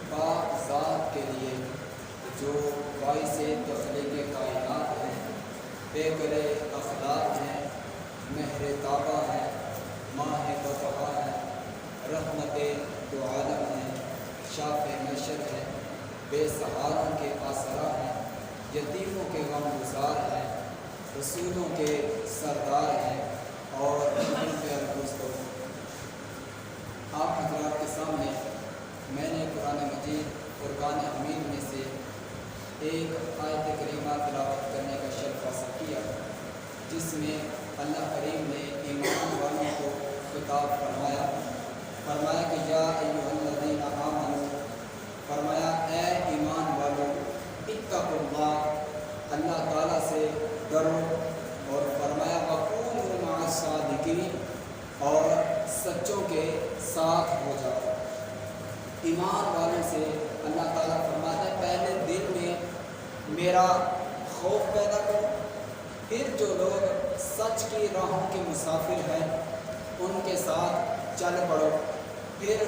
پاک ذات کے لیے جو باعث تخلیق کائنات ہے، پیکر اخلاق ہے، مہر طابہ ہے، ماہ بقا ہے، رحمت دو عالم ہے، شاف نشر ہے، بے سہاروں کے آسرا ہے، یتیموں کے غم گزار ہے، رسولوں کے سردار ہے اور پیارے دوستوں، آپ حضرات کے سامنے میں نے قرآن مجید فرقان حمید میں سے ایک آیت کریمہ تلاوت کرنے کا شرف حاصل کیا، جس میں اللہ کریم نے ایمان والوں کو خطاب فرمایا کہ یا ایھا الذین آمنوا، فرمایا اے ایمان والو، اتقوا اللہ، اللہ تعالیٰ سے ڈرو، اور فرمایا وکونوا مع الصادقین، اور سچوں کے ساتھ ہو جاؤ۔ ایمان والوں سے اللہ تعالیٰ فرماتا ہے پہلے دل میں میرا خوف پیدا کرو، پھر جو لوگ سچ کی راہوں کے مسافر ہیں ان کے ساتھ چل پڑو، پھر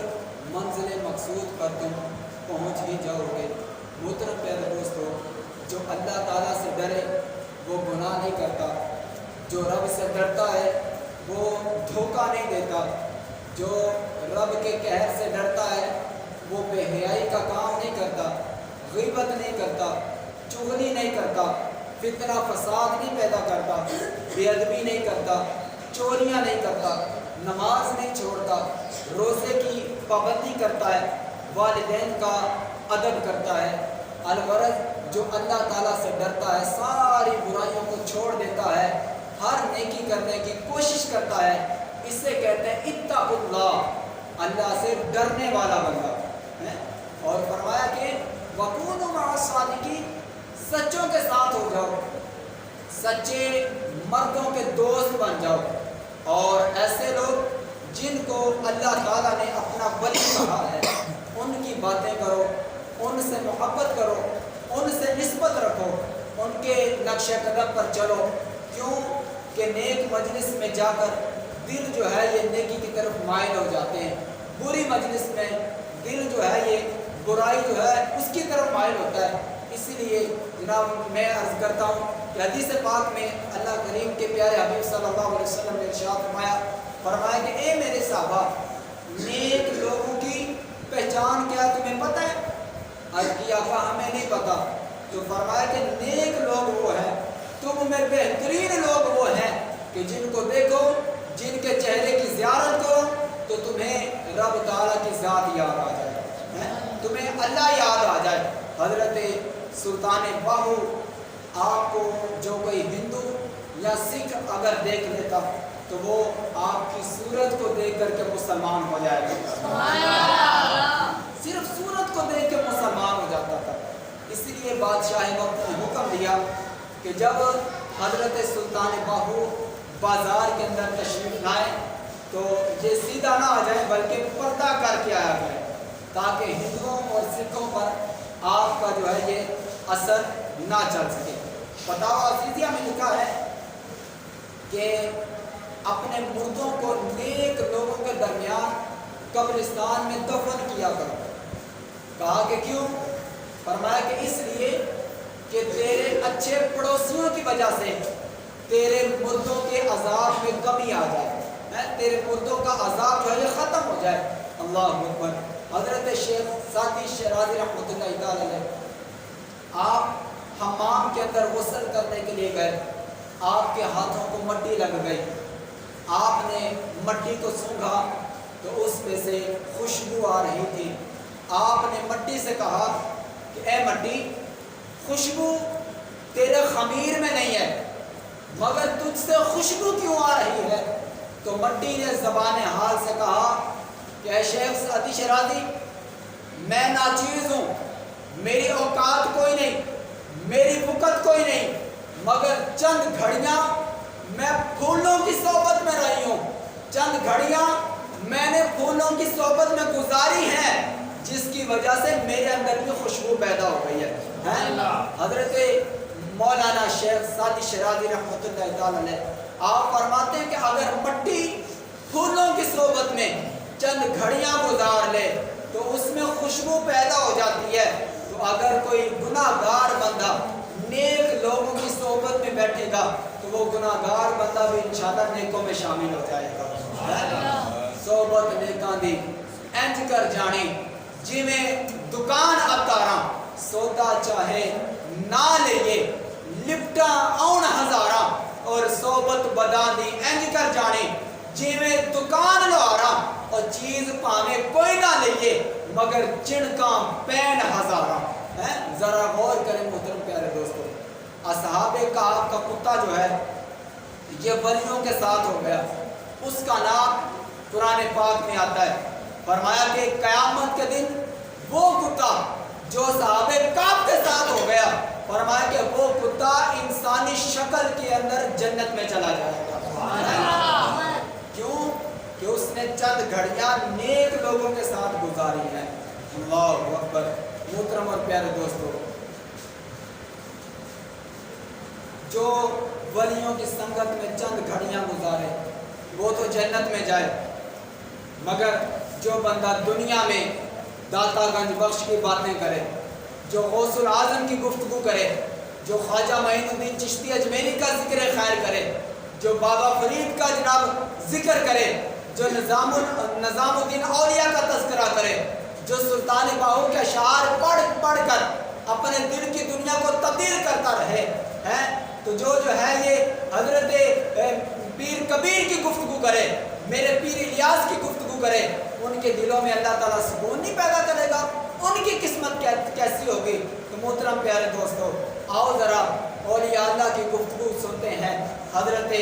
منزل مقصود پر تم پہنچ ہی جاؤ گے۔ محترم پیارے دوستو، جو اللہ تعالیٰ سے ڈرے وہ گناہ نہیں کرتا، جو رب سے ڈرتا ہے وہ دھوکہ نہیں دیتا، جو رب کے قہر سے ڈرتا ہے وہ بے حیائی کا کام نہیں کرتا، غیبت نہیں کرتا، چغلی نہیں کرتا، فتنہ فساد نہیں پیدا کرتا، بے ادبی نہیں کرتا، چوریاں نہیں کرتا، نماز نہیں چھوڑتا، روزے کی پابندی کرتا ہے، والدین کا ادب کرتا ہے۔ الغرض جو اللہ تعالیٰ سے ڈرتا ہے ساری برائیوں کو چھوڑ دیتا ہے، ہر نیکی کرنے کی کوشش کرتا ہے، اس سے کہتے ہیں اتقوا اللہ، اللہ سے ڈرنے والا بندہ ہے۔ اور فرمایا کہ وکونوا مع الصادقین، سچوں کے ساتھ ہو جاؤ، سچے مردوں کے دوست بن جاؤ، اور ایسے لوگ جن کو اللہ تعالیٰ نے اپنا ولی کہا ہے ان کی باتیں کرو، ان سے محبت کرو، ان سے نسبت رکھو، ان کے نقش قدم پر چلو، کیوں کہ نیک مجلس میں جا کر دل جو ہے یہ نیکی کی طرف مائل ہو جاتے ہیں، بری مجلس میں دل جو ہے یہ برائی جو ہے اس کی طرف مائل ہوتا ہے۔ اسی لیے جناب میں عرض کرتا ہوں کہ حدیث پاک میں اللہ کریم کے پیارے حبیب صلی اللہ علیہ وسلم نے ارشاد فرمایا کہ اے میرے صحابہ، نیک لوگوں کی پہچان کیا تمہیں پتہ ہے؟ عرض کیا کہ ہمیں نہیں پتا، تو فرمایا کہ نیک لوگ وہ ہیں، تم میں بہترین لوگ وہ ہیں کہ جن کو دیکھو، جن کے چہرے کی زیارت کرو تو تمہیں رب تعالیٰ کی ذات یاد آ جائے، تمہیں اللہ یاد آ جائے۔ حضرت سلطان باہو آپ کو جو کوئی ہندو یا سکھ اگر دیکھ لیتا تو وہ آپ کی صورت کو دیکھ کر کے مسلمان ہو جائے گا، صرف صورت کو دیکھ کے مسلمان ہو جاتا تھا۔ اسی لیے بادشاہ وقت نے حکم دیا کہ جب حضرت سلطان باہو بازار کے اندر تشریف لائیں تو یہ سیدھا نہ آ جائیں بلکہ پردہ کر کے آیا کریں، تاکہ ہندوؤں اور سکھوں پر آپ کا جو ہے یہ اثر نہ چل سکے۔ فتاوی عزیزیہ میں لکھا ہے کہ اپنے مردوں کو نیک لوگوں کے درمیان قبرستان میں دفن کیا کرو۔ کہا کہ کیوں؟ فرمایا کہ اس لیے کہ تیرے اچھے پڑوسیوں کی وجہ سے تیرے مردوں کے عذاب میں کمی آ جائے، تیرے مردوں کا عذاب جو ہے یہ ختم ہو جائے۔ اللہ اکبر۔ حضرت شیخ سعدی شیرازی رحمۃ اللہ تعالی علیہ، آپ حمام کے اندر غسل کرنے کے لیے گئے، آپ کے ہاتھوں کو مٹی لگ گئی، آپ نے مٹی کو سونگھا تو اس میں سے خوشبو آ رہی تھی۔ آپ نے مٹی سے کہا کہ اے مٹی، خوشبو تیرے خمیر میں نہیں ہے مگر تجھ سے خوشبو کیوں آ رہی ہے؟ تو مٹی نے زبان حال سے کہا کہ اے شیخ سعدی شیرازی، میں ناچیز ہوں، میری اوقات کوئی نہیں، میری وقت کوئی نہیں، مگر چند گھڑیاں میں پھولوں کی صحبت میں رہی ہوں، چند گھڑیاں میں نے پھولوں کی صحبت میں گزاری ہیں جس کی وجہ سے میرے اندر بھی خوشبو پیدا ہو گئی ہے۔ حضرت مولانا شیخ سعدی شیرازی رحمۃ اللہ تعالی علیہ آپ فرماتے ہیں کہ اگر مٹی پھولوں کی صحبت میں چند گھڑیاں گزار لے تو اس میں خوشبو پیدا ہو جاتی ہے. تو اگر کوئی گناہ گار بندہ نیک لوگوں کی صحبت میں بیٹھے گا تو وہ گناہ گار بندہ بھی انشاءاللہ نیکوں میں شامل ہو جائے گا. صحبت نیکاں دی انج کر جانی جی میں دکان اتاراں سودا چاہے نہ لئیے لپٹا آن ہزاراں اور صحبت بداں دی انج کر جانی جی میں دکان لوارا اور چیز پانے کوئی نہ لئیے مگر چنکاں پین ہزاراں. ذرا غور کریں محترم پیارے دوستو. اصحاب کہف کا کتا جو ہے یہ ولیوں کے ساتھ ہو گیا. اس کا نام قرآن پاک میں آتا ہے. فرمایا کہ قیامت کے دن وہ کتا جو صحاب کہف کے ساتھ ہو گیا فرمایا کہ وہ کتا انسانی شکل کے اندر جنت میں چلا جائے گا. کیوں؟ کہ اس نے چند گھڑیاں نیک لوگوں کے ساتھ گزاری ہیں. اللہ اکبر. محترم اور پیارے دوستو جو ولیوں کی سنگت میں چند گھڑیاں گزارے وہ تو جنت میں جائے مگر جو بندہ دنیا میں داتا گنج بخش کی باتیں کرے جو غوث العظم کی گفتگو کرے جو خواجہ معین الدین چشتی اجمیری کا ذکر خیر کرے جو بابا فرید کا جناب ذکر کرے جو نظام الدین اولیاء کا تذکرہ کرے جو سلطان باہو کے اشعار پڑھ کر اپنے دل کی دنیا کو تبدیل کرتا رہے تو جو ہے یہ حضرت پیر کبیر کی گفتگو کرے میرے پیر الیاس کی گفتگو کرے ان کے دلوں میں اللہ تعالیٰ سکون نہیں پیدا کرے گا. ان کی قسمت کیسی ہوگی. تو محترم پیارے دوستو آؤ ذرا اولیاء اللہ کی گفتگو سنتے ہیں. حضرت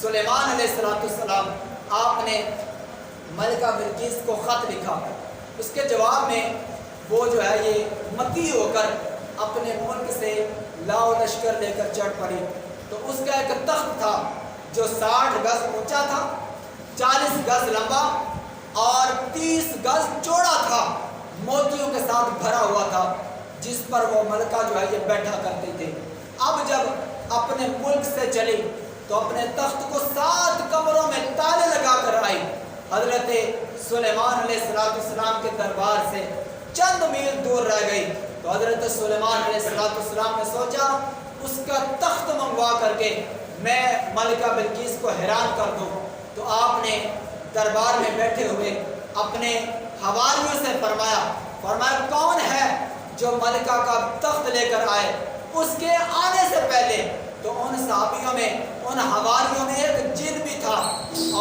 سلیمان علیہ السلام آپ نے ملکہ بلقیس کو خط لکھا. اس کے جواب میں وہ جو ہے یہ متی ہو کر اپنے ملک سے لاؤ لشکر لے کر چڑھ پڑی. تو اس کا ایک تخت تھا جو 60 گز اونچا تھا 40 گز لمبا اور 30 گز چوڑا تھا. موتیوں کے ساتھ بھرا ہوا تھا جس پر وہ ملکہ جو ہے یہ بیٹھا کرتے تھے. اب جب اپنے ملک سے چلی تو اپنے تخت کو 7 کمروں میں تالے لگا کر آئی. حضرت سلیمان علیہ السلام کے دربار سے چند میل دور رہ گئی. تو حضرت سلیمان علیہ السلام نے سوچا اس کا تخت منگوا کر کے میں ملکہ بلقیس کو حیران کر دوں. تو آپ نے دربار میں بیٹھے ہوئے اپنے حواریوں سے فرمایا کون ہے جو ملکہ کا تخت لے کر آئے. اس کے آنے سے پہلے تو ان صحابیوں میں ان حواریوں میں ایک جن بھی تھا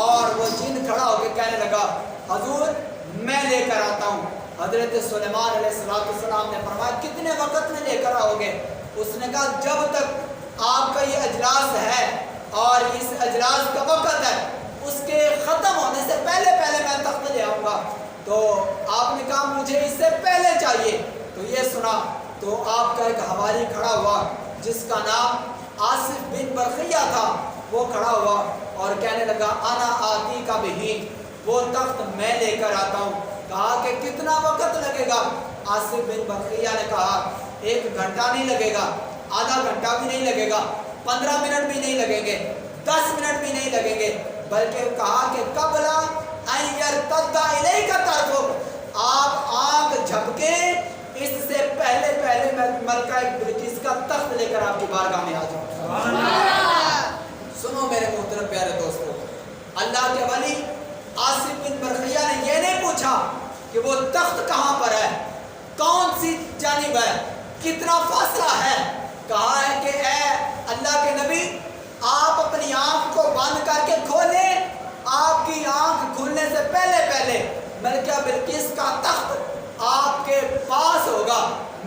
اور وہ جن کھڑا ہو کے کہنے لگا حضور میں لے کر آتا ہوں. حضرت سلیمان علیہ السلام نے فرمایا کتنے وقت میں لے کر آؤ گے. اس نے کہا جب تک آپ کا یہ اجلاس ہے اور اس اجلاس کا وقت ہے اس کے ختم ہونے سے پہلے میں تخت لے آؤں گا. تو آپ نے کہا مجھے اس سے پہلے چاہیے. تو یہ سنا تو آپ کا ایک حواری کھڑا ہوا جس کا نام آصف بن برقیہ تھا. وہ کھڑا ہوا اور کہنے لگا انا آتی کا بھی وہ تخت میں لے کر آتا ہوں. کہا کہ کتنا وقت لگے گا. آصف بن برقیہ نے کہا 1 گھنٹہ نہیں لگے گا آدھا گھنٹہ بھی نہیں لگے گا 15 منٹ بھی نہیں لگیں گے 10 منٹ بھی نہیں لگیں گے بلکہ کہا کہ قبل ان یرتد الیک طرفک آپ آنکھ جھپکے اس سے پہلے میں ملکہ بلقیس کا تخت لے کر آپ کی بارگاہ میں آ جاؤں. سنو میرے محترم پیارے دوستو اللہ کے ولی آصف بن برقیہ نے یہ نہیں پوچھا کہ وہ تخت کہاں پر ہے کون سی جانب ہے کتنا فاصلہ ہے. کہا ہے کہ اے اللہ کے نبی آپ اپنی آنکھ کو بند کر کے کھولیں. آپ کی آنکھ کھلنے سے پہلے ملکہ بلقیس کا تخت آپ کے پاس ہوگا.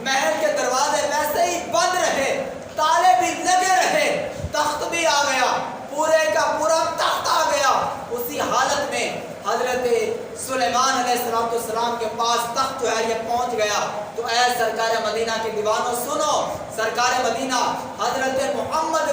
محل کے دروازے ویسے ہی بند رہے تالے بھی لگے رہے تخت بھی آ گیا پورے کا پورا تخت آ گیا. اسی حالت میں حضرت سلیمان علیہ السلام کے پاس تخت جو ہے یہ پہنچ گیا. تو اے سرکار مدینہ کے دیوانوں سنو. سرکار مدینہ حضرت محمد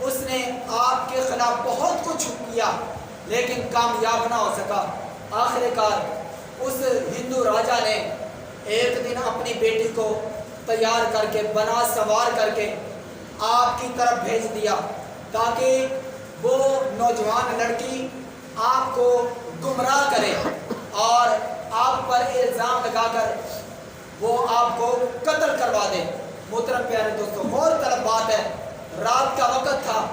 اس نے آپ کے خلاف بہت کچھ کیا لیکن کامیاب نہ ہو سکا۔ آخر کار اس ہندو راجا نے ایک دن اپنی بیٹی کو تیار کر کے بنا سوار کر کے آپ کی طرف بھیج دیا تاکہ وہ نوجوان لڑکی آپ کو گمراہ کرے اور آپ پر الزام لگا کر وہ آپ کو قتل کروا دے۔ محترم پیارے دوستو، غور طلب بات ہے، رات کا وقت تھا،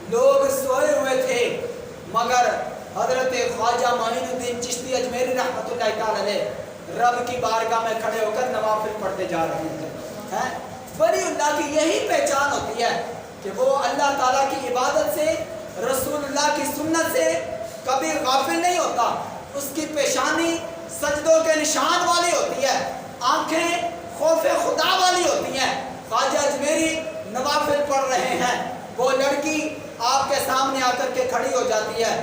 لوگ سوئے ہوئے تھے، مگر حضرت خواجہ معین الدین چشتی اجمیری رحمۃ اللہ تعالی علیہ رب کی بارگاہ میں کھڑے ہو کر نوافل پڑھتے جا رہے ہیں۔ ولی اللہ کی یہی پہچان ہوتی ہے کہ وہ اللہ تعالیٰ کی عبادت سے، رسول اللہ کی سنت سے کبھی غافل نہیں ہوتا۔ اس کی پیشانی سجدوں کے نشان والی ہوتی ہے، آنکھیں خوف خدا والی ہوتی ہیں۔ خواجہ اجمیری نوافل پڑھ رہے ہیں، وہ لڑکی آپ کے سامنے آ کر کے کھڑی ہو جاتی ہے،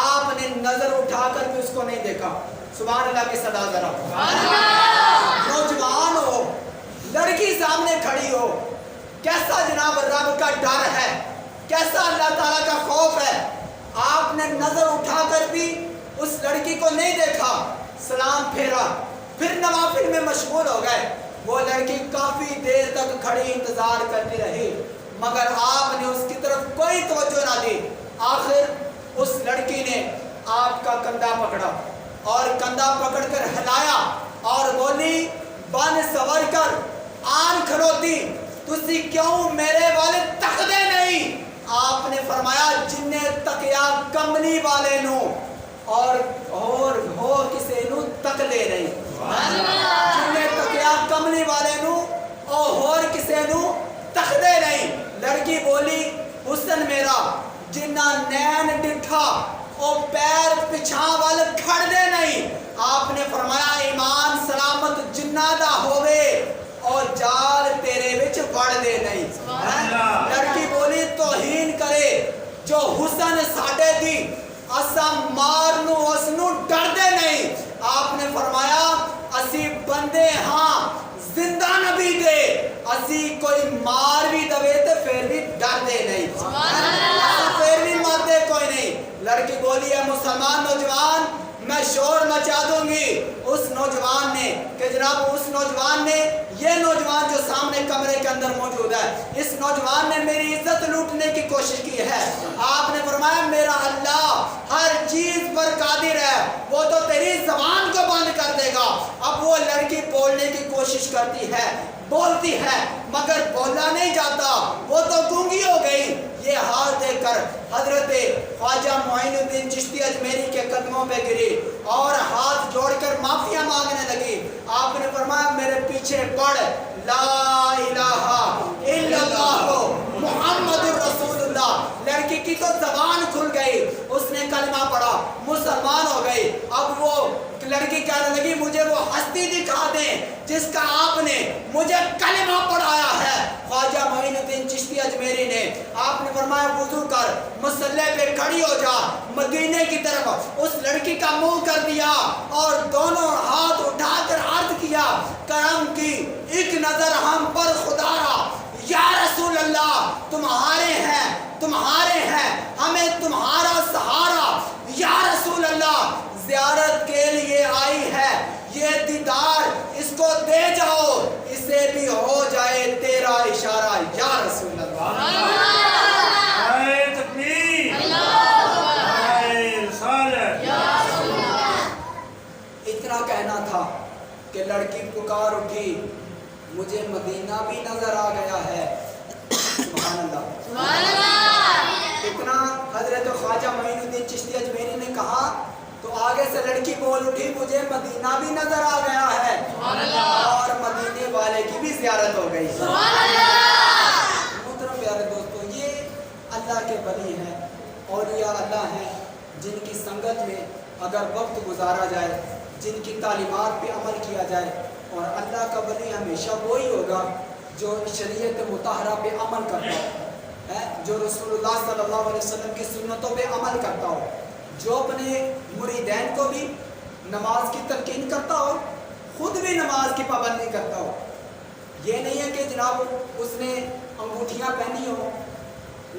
آپ نے نظر اٹھا کر بھی اس کو نہیں دیکھا۔ سبحان اللہ کی صدا ذرا۔ نوجوان ہو، لڑکی سامنے کھڑی ہو، کیسا جناب رب کا ڈر ہے، کیسا اللہ تعالیٰ کا خوف ہے۔ آپ نے نظر اٹھا کر بھی اس لڑکی کو نہیں دیکھا، سلام پھیرا، پھر نوافل میں مشغول ہو گئے۔ وہ لڑکی کافی دیر تک کھڑی انتظار کرتی رہی مگر آپ نے اس کی طرف کوئی توجہ نہ دی۔ آخر اس لڑکی نے آپ کا کندھا پکڑا اور کندھا پکڑ کر ہلایا اور بولی، بن سور کر آن کھلوتی، تسی کیوں میرے والے تکدے نہیں؟ آپ نے فرمایا، جن تکیا کملی والے نو اور ہو کسے نو تکلے نہیں، جن تکیا کملی والے نو اور کسے نو تکدے نہیں۔ لڑکی بولی، حسن میرا جنہ نین ڈٹھا او پیر پچھا وال کھڑ دے نہیں۔ آپ نے فرمایا، ایمان سلامت جنہ دا ہوئے اور جال تیرے وچ بڑھ دے نہیں۔ لڑکی بولی، توہین کرے جو حسن ساڑے دی، اسا مارنو اسنو ڈر دے نہیں۔ آپ نے فرمایا، اسی بندے ہاں زندہ نبی دے، اسی کوئی مار بھی دوے تے پھر بھی ڈر دے نہیں، پھر بھی مار دے کوئی نہیں۔ لڑکی بولی، ہے مسلمان نوجوان، میں شور مچا دوں گی۔ اس نوجوان نے کہ جناب اس نوجوان نے، یہ نوجوان جو سامنے کمرے کے اندر موجود ہے، اس نوجوان نے میری عزت لوٹنے کی کوشش کی ہے۔ آپ نے فرمایا، میرا اللہ ہر چیز پر قادر ہے، وہ تو تیری زبان کو بند کر دے گا۔ اب وہ لڑکی بولنے کی کوشش کرتی ہے، بولتی ہے مگر بولا نہیں جاتا، وہ تو گونگی ہو گئی۔ یہ حال دیکھ کر حضرت خواجہ معین الدین چشتی اجمیری کے قدموں پہ گری اور ہاتھ جوڑ کر معافیا مانگنے لگی۔ آپ نے فرمایا، میرے پیچھے پڑھ، لا الہ الا اللہ محمد رسول اللہ۔ لڑکی کی تو زبان کھل گئی، اس نے کلمہ پڑھا، مسلمان ہو گئی۔ اب وہ لڑکی کہنے لگی، مجھے وہ ہستی دکھا دیں جس کا آپ نے مجھے کلمہ پڑھایا ہے۔ خواجہ معین الدین چشتی اجمیری نے آپ نے فرمایا، وضو کر، مصلی پہ کھڑی ہو جا، مدینے کی طرف اس لڑکی کا منہ کر دیا اور دونوں ہاتھ اٹھا کر عرض کیا، کرم کی ایک نظر ہم پر خدا را، یا رسول اللہ تمہارے ہیں ہمیں تمہارا سہارا، یا رسول اللہ زیارت کے لیے آئی ہے، یہ دیدار اس کو دے جاؤ، اسے بھی ہو جائے تیرا اشارہ، یا رسول اللہ۔ اتنا کہنا تھا کہ لڑکی پکار اٹھی، مجھے مدینہ بھی نظر آ گیا ہے۔ سبحان اللہ۔ اتنا حضرت خواجہ معین الدین چشتی اجمیری نے کہا تو آگے سے لڑکی بول اٹھی، مجھے مدینہ بھی نظر آ گیا ہے اور مدینے والے کی بھی زیارت ہو گئی۔ محترم پیارے دوستو، یہ اللہ کے ولی ہیں، اولیاء اللہ ہیں، جن کی سنگت میں اگر وقت گزارا جائے، جن کی تعلیمات پہ عمل کیا جائے، اور اللہ کا ولی ہمیشہ وہی ہوگا جو شریعت مطہرہ پہ عمل کرتا ہو، جو رسول اللہ صلی اللہ علیہ وسلم کی سنتوں پہ عمل کرتا ہو، جو اپنے مریدین کو بھی نماز کی تلقین کرتا ہو، خود بھی نماز کی پابندی کرتا ہو۔ یہ نہیں ہے کہ جناب اس نے انگوٹھیاں پہنی ہو،